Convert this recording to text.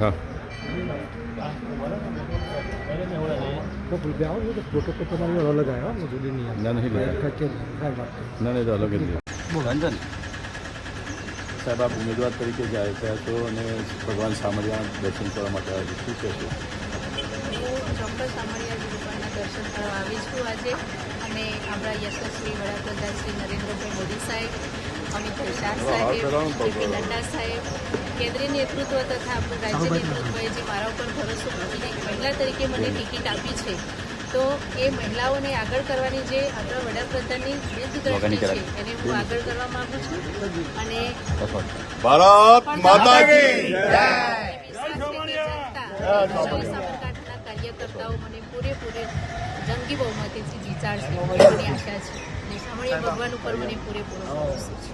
હા પ્રોટોકોલ તમારી અલગ આવ્યો જુદી નહીં ના નહીં ના નહીં તો અલગ જ રંજન સાહેબ આપ ઉમેદવાર તરીકે જ આવ્યા છો અને ભગવાન સામળિયા દર્શન કરવા માટે આવ્યા છો, શું કહેશો? હું ચોક્કસ સામળિયા ગુરુપાના દર્શન કરવા આવી છું આજે, અને આપણા યશસ્વી વડાપ્રધાન શ્રી નરેન્દ્રભાઈ મોદી સાહેબ, અમિત શાહ સાહેબ, જેપી નડ્ડા સાહેબ, કેન્દ્રીય નેતૃત્વ તથા આપણું રાજ્ય નેતૃત્વએ જે મારા ઉપર ભરોસો મૂકીને એક મહિલા તરીકે મને ટિકિટ આપી છે, તો એ મહિલાઓને આગળ કરવાની જે આપણા વડાપ્રધાનની દીર્ઘદ્રષ્ટિ છે એને હું આગળ કરવા માંગુ છું. અને ભારત માતા કી જય. સાબરકાંઠાના કાર્યકર્તાઓ મને પૂરેપૂરે જંગી બહુમતીથી જીતાડશે એવી આશા છે, અને સામળિયા ભગવાન ઉપર મને પૂરેપૂરો ભરોસો છે.